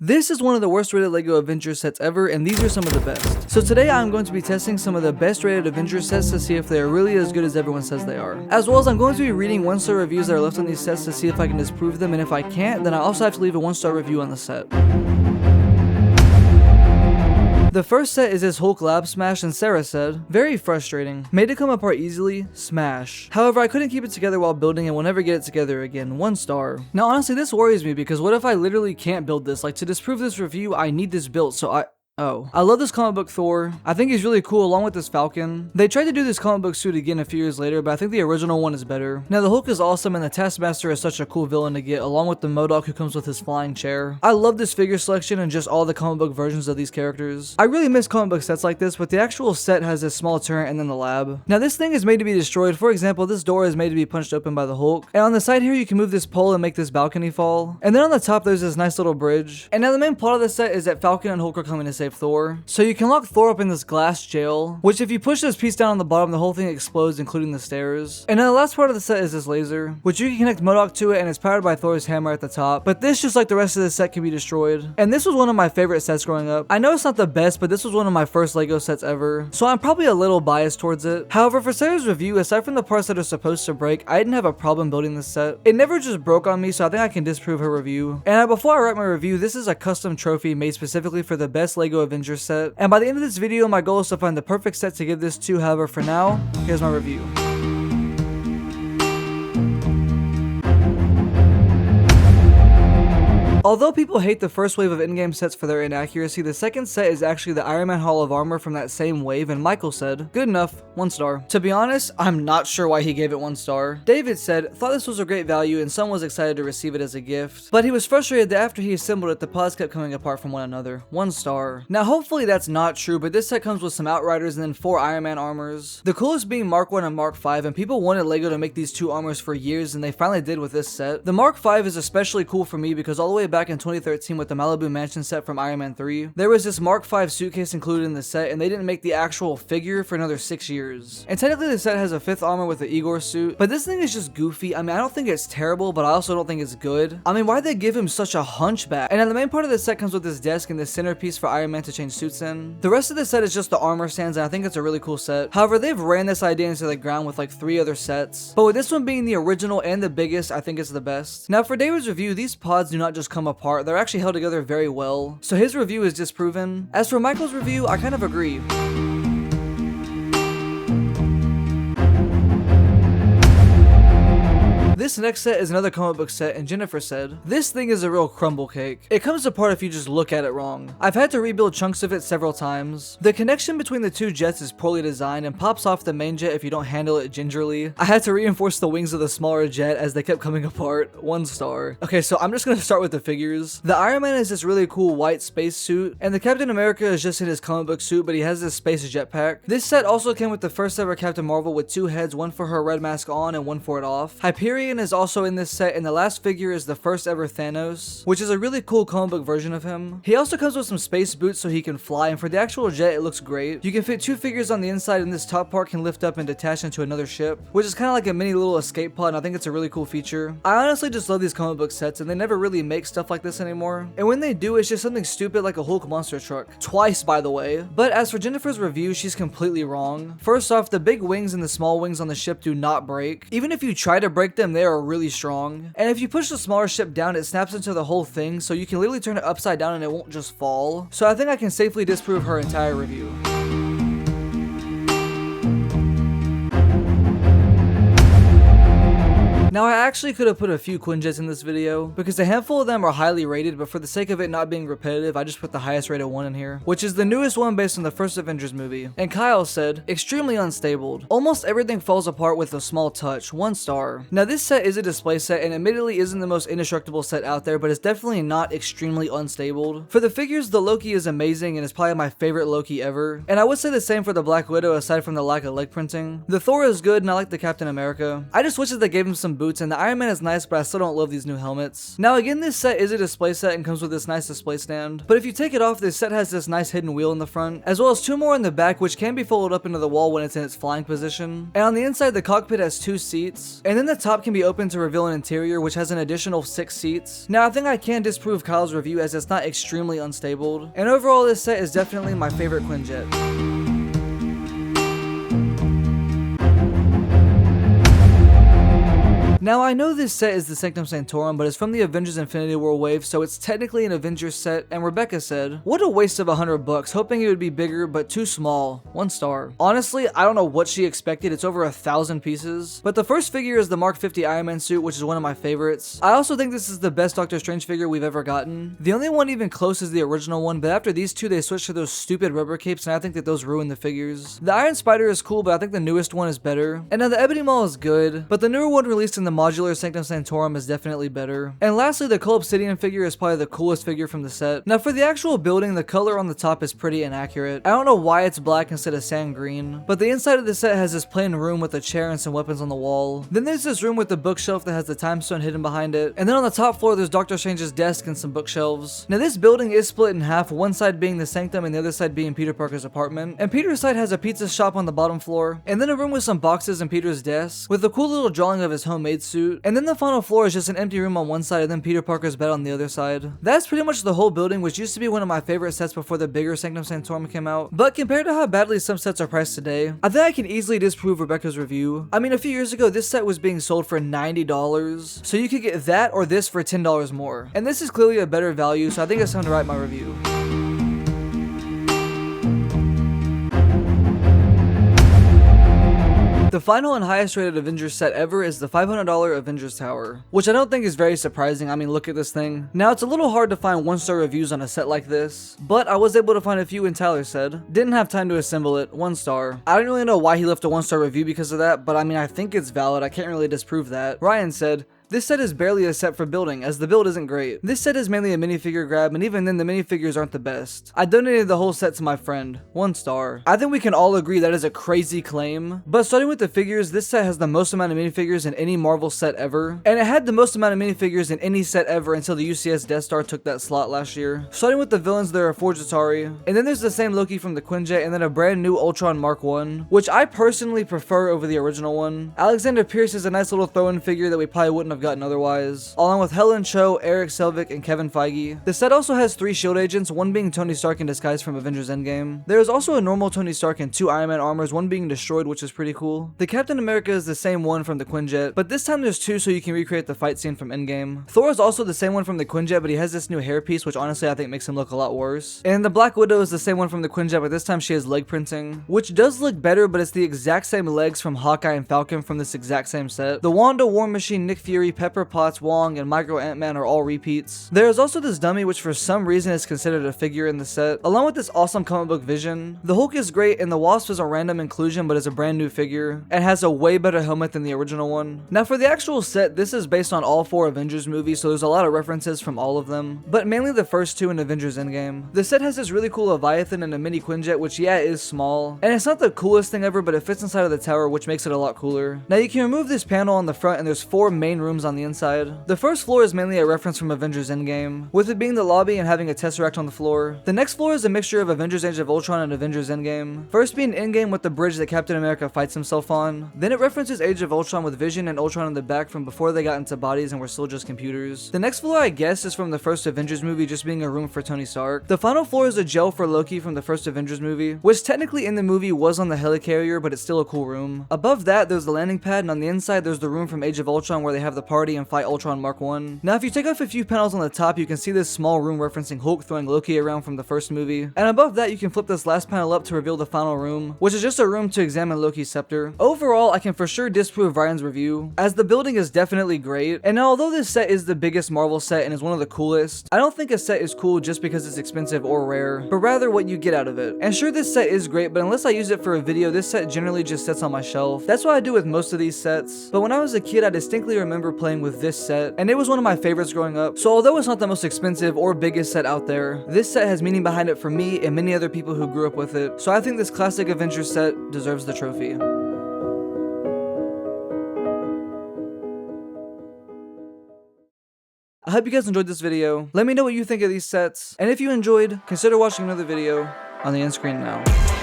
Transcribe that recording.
This is one of the worst rated LEGO Avengers sets ever, and these are some of the best. So today I'm going to be testing some of the best rated Avengers sets to see if they are really as good as everyone says they are. As well as I'm going to be reading 1-star reviews that are left on these sets to see if I can disprove them, and if I can't, then I also have to leave a 1-star review on the set. The first set is this Hulk Lab Smash, and Sarah said, "Very frustrating. Made it come apart easily, smash. However, I couldn't keep it together while building and will never get it together again, 1 star. Now honestly, this worries me because what if I literally can't build this? Like, to disprove this review, I need this built, so I love this comic book Thor. I think he's really cool along with this Falcon. They tried to do this comic book suit again a few years later, but I think the original one is better. Now the Hulk is awesome and the Taskmaster is such a cool villain to get, along with the MODOK who comes with his flying chair. I love this figure selection and just all the comic book versions of these characters. I really miss comic book sets like this, but the actual set has this small turret and then the lab. Now this thing is made to be destroyed. For example, this door is made to be punched open by the Hulk. And on the side here you can move this pole and make this balcony fall. And then on the top there's this nice little bridge. And now the main plot of the set is that Falcon and Hulk are coming to save Thor. So you can lock Thor up in this glass jail, which if you push this piece down on the bottom, the whole thing explodes, including the stairs. And then the last part of the set is this laser, which you can connect MODOK to it, and it's powered by Thor's hammer at the top. But this, just like the rest of the set, can be destroyed. And this was one of my favorite sets growing up. I know it's not the best, but this was one of my first LEGO sets ever, so I'm probably a little biased towards it. However, for Sarah's review, aside from the parts that are supposed to break, I didn't have a problem building this set. It never just broke on me, so I think I can disprove her review. And before I write my review, this is a custom trophy made specifically for the best LEGO Avengers set. And by the end of this video, my goal is to find the perfect set to give this to. However, for now, here's my review. Although people hate the first wave of in-game sets for their inaccuracy, the second set is actually the Iron Man Hall of Armor from that same wave, and Michael said, "Good enough, 1 star. To be honest, I'm not sure why he gave it 1 star. David said, "Thought this was a great value and someone was excited to receive it as a gift, but he was frustrated that after he assembled it, the pods kept coming apart from one another, 1 star. Now hopefully that's not true, but this set comes with some Outriders and then 4 Iron Man armors. The coolest being Mark 1 and Mark 5, and people wanted LEGO to make these 2 armors for years, and they finally did with this set. The Mark 5 is especially cool for me because all the way back in 2013 with the Malibu Mansion set from Iron Man 3, there was this Mark 5 suitcase included in the set, and they didn't make the actual figure for another 6 years. And technically the set has a 5th armor with the Igor suit, but this thing is just goofy. I mean, I don't think it's terrible, but I also don't think it's good. I mean, why'd they give him such a hunchback? And then the main part of the set comes with this desk and this centerpiece for Iron Man to change suits in. The rest of the set is just the armor stands, and I think it's a really cool set. However, they've ran this idea into the ground with like 3 other sets, but with this one being the original and the biggest, I think it's the best. Now for David's review, these pods do not just come apart, they're actually held together very well, so his review is disproven. As for Michael's review, I kind of agree. This next set is another comic book set, and Jennifer said, "This thing is a real crumble cake. It comes apart if you just look at it wrong. I've had to rebuild chunks of it several times. The connection between the 2 jets is poorly designed and pops off the main jet if you don't handle it gingerly. I had to reinforce the wings of the smaller jet as they kept coming apart, 1 star. Okay, so I'm just gonna start with the figures. The Iron Man is this really cool white space suit, and the Captain America is just in his comic book suit, but he has this space jetpack. This set also came with the first ever Captain Marvel with 2 heads, one for her red mask on and one for it off. Hyperion is also in this set, and the last figure is the first ever Thanos, which is a really cool comic book version of him. He also comes with some space boots so he can fly, and for the actual jet it looks great. You can fit 2 figures on the inside, and this top part can lift up and detach into another ship, which is kind of like a mini little escape pod, and I think it's a really cool feature. I honestly just love these comic book sets, and they never really make stuff like this anymore, and when they do, it's just something stupid like a Hulk monster truck. Twice, by the way. But as for Jennifer's review, she's completely wrong. First off, the big wings and the small wings on the ship do not break. Even if you try to break them, they are really strong. And if you push the smaller ship down, it snaps into the whole thing, so you can literally turn it upside down and it won't just fall. So I think I can safely disprove her entire review. Now I actually could have put a few Quinjets in this video, because a handful of them are highly rated, but for the sake of it not being repetitive, I just put the highest rated one in here, which is the newest one based on the first Avengers movie. And Kyle said, "Extremely unstable. Almost everything falls apart with a small touch, 1 star. Now this set is a display set, and admittedly isn't the most indestructible set out there, but it's definitely not extremely unstable. For the figures, the Loki is amazing and is probably my favorite Loki ever. And I would say the same for the Black Widow aside from the lack of leg printing. The Thor is good and I like the Captain America. I just wish that they gave him some boots boots, and the Iron Man is nice, but I still don't love these new helmets. Now again, this set is a display set and comes with this nice display stand, but if you take it off, this set has this nice hidden wheel in the front, as well as 2 more in the back, which can be folded up into the wall when it's in its flying position. And on the inside, the cockpit has 2 seats, and then the top can be opened to reveal an interior, which has an additional 6 seats. Now I think I can disprove Kyle's review as it's not extremely unstable, and overall this set is definitely my favorite Quinjet. Now I know this set is the Sanctum Sanctorum, but it's from the Avengers Infinity War wave, so it's technically an Avengers set, and Rebecca said, "What a waste of $100, hoping it would be bigger, but too small. 1 star. Honestly, I don't know what she expected, it's over 1,000 pieces. But the first figure is the Mark 50 Iron Man suit, which is one of my favorites. I also think this is the best Doctor Strange figure we've ever gotten. The only one even close is the original one, but after these two, they switched to those stupid rubber capes, and I think that those ruin the figures. The Iron Spider is cool, but I think the newest one is better. And now the Ebony Maw is good, but the newer one released in the modular Sanctum Sanctorum is definitely better. And lastly, the Cole Obsidian figure is probably the coolest figure from the set. Now for the actual building, the color on the top is pretty inaccurate. I don't know why it's black instead of sand green, but the inside of the set has this plain room with a chair and some weapons on the wall. Then there's this room with the bookshelf that has the time stone hidden behind it. And then on the top floor, there's Doctor Strange's desk and some bookshelves. Now this building is split in half, one side being the Sanctum and the other side being Peter Parker's apartment. And Peter's side has a pizza shop on the bottom floor, and then a room with some boxes and Peter's desk, with a cool little drawing of his homemade suit. And then the final floor is just an empty room on one side and then Peter Parker's bed on the other side. That's pretty much the whole building, which used to be one of my favorite sets before the bigger Sanctum Sanctorum came out. But compared to how badly some sets are priced today, I think I can easily disprove Rebecca's review. I mean, a few years ago, this set was being sold for $90, so you could get that or this for $10 more. And this is clearly a better value, so I think it's time to write my review. The final and highest rated Avengers set ever is the $500 Avengers Tower, which I don't think is very surprising. I mean, look at this thing. Now, it's a little hard to find 1-star reviews on a set like this, but I was able to find a few, and Tyler said, "Didn't have time to assemble it, 1 star. I don't really know why he left a 1-star review because of that, but I mean, I think it's valid. I can't really disprove that." Ryan said, "This set is barely a set for building, as the build isn't great. This set is mainly a minifigure grab, and even then the minifigures aren't the best. I donated the whole set to my friend. 1 star. I think we can all agree that is a crazy claim, but starting with the figures, this set has the most amount of minifigures in any Marvel set ever, and it had the most amount of minifigures in any set ever until the UCS Death Star took that slot last year. Starting with the villains, there are 4 Jatari, and then there's the same Loki from the Quinjet, and then a brand new Ultron Mark 1, which I personally prefer over the original one. Alexander Pierce is a nice little throw-in figure that we probably wouldn't have gotten otherwise, along with Helen Cho, Eric Selvig, and Kevin Feige. The set also has 3 shield agents, one being Tony Stark in disguise from Avengers Endgame. There is also a normal Tony Stark and 2 Iron Man armors, one being destroyed, which is pretty cool. The Captain America is the same one from the Quinjet, but this time there's 2 so you can recreate the fight scene from Endgame. Thor is also the same one from the Quinjet, but he has this new hairpiece, which honestly I think makes him look a lot worse. And the Black Widow is the same one from the Quinjet, but this time she has leg printing, which does look better, but it's the exact same legs from Hawkeye and Falcon from this exact same set. The Wanda, War Machine, Nick Fury, Pepper Potts, Wong, and Micro Ant-Man are all repeats. There is also this dummy, which for some reason is considered a figure in the set, along with this awesome comic book Vision. The Hulk is great, and the Wasp is a random inclusion, but is a brand new figure, and has a way better helmet than the original one. Now for the actual set, this is based on all 4 Avengers movies, so there's a lot of references from all of them, but mainly the first 2 in Avengers Endgame. The set has this really cool Leviathan and a mini Quinjet, which yeah, is small, and it's not the coolest thing ever, but it fits inside of the tower, which makes it a lot cooler. Now you can remove this panel on the front, and there's 4 main rooms on the inside. The first floor is mainly a reference from Avengers Endgame, with it being the lobby and having a Tesseract on the floor. The next floor is a mixture of Avengers Age of Ultron and Avengers Endgame. First being Endgame with the bridge that Captain America fights himself on. Then it references Age of Ultron with Vision and Ultron in the back from before they got into bodies and were still just computers. The next floor I guess is from the first Avengers movie, just being a room for Tony Stark. The final floor is a gel for Loki from the first Avengers movie, which technically in the movie was on the helicarrier, but it's still a cool room. Above that there's the landing pad, and on the inside there's the room from Age of Ultron where they have the party and fight Ultron Mark 1. Now if you take off a few panels on the top, you can see this small room referencing Hulk throwing Loki around from the first movie. And above that you can flip this last panel up to reveal the final room, which is just a room to examine Loki's scepter. Overall, I can for sure disprove Ryan's review, as the building is definitely great, and now although this set is the biggest Marvel set and is one of the coolest, I don't think a set is cool just because it's expensive or rare, but rather what you get out of it. And sure, this set is great, but unless I use it for a video, this set generally just sits on my shelf. That's what I do with most of these sets, but when I was a kid I distinctly remember playing with this set, and it was one of my favorites growing up. So although it's not the most expensive or biggest set out there, this set has meaning behind it for me and many other people who grew up with it, so I think this classic Avengers set deserves the trophy. hope you guys enjoyed this video. Let me know what you think of these sets, and if you enjoyed, consider watching another video on the end screen now.